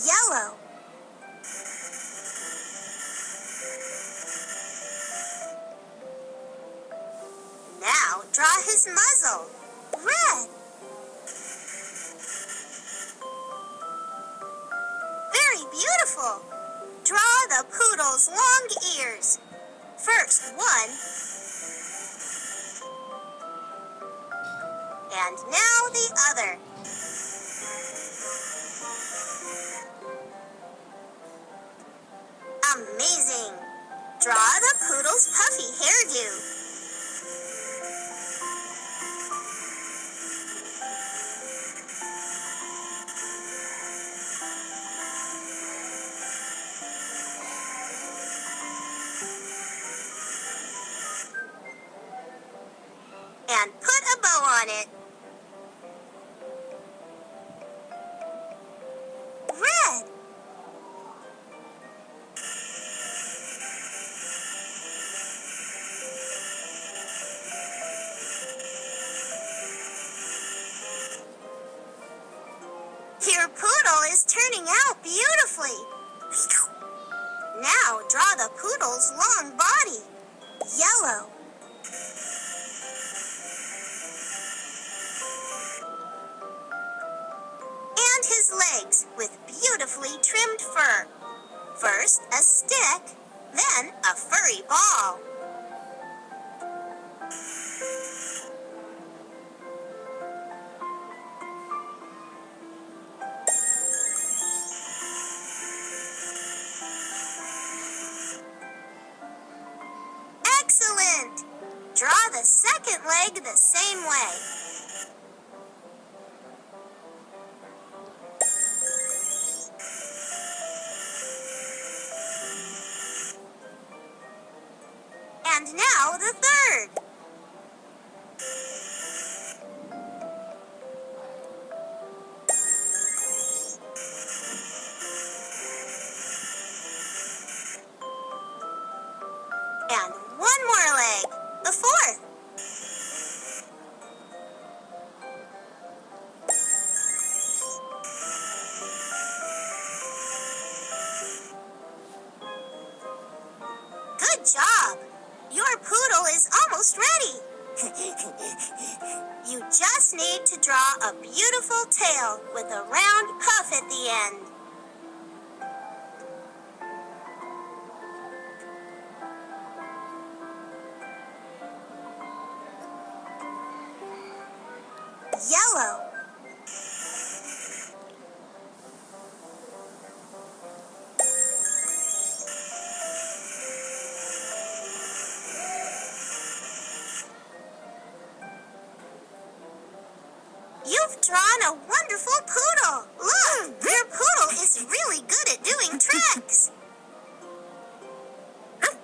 Yellow. Now draw his muzzle. Red. Very beautiful. Draw the poodle's long ears. First one. And now the other. Amazing! Draw the poodle's puffy hairdo. And put a bow on it. Red. Your poodle is turning out beautifully. Now draw the poodle's long body. Yellow. And his legs with beautifully trimmed fur. First a stick, then a furry ball. Excellent! Draw the second leg the same way. And now the third. And one more leg, the fourth. Good job! Your poodle is almost ready. You just need to draw a beautiful tail with a round puff at the end. Yellow. You've drawn a wonderful poodle. Look, your poodle is really good at doing tricks. Huh?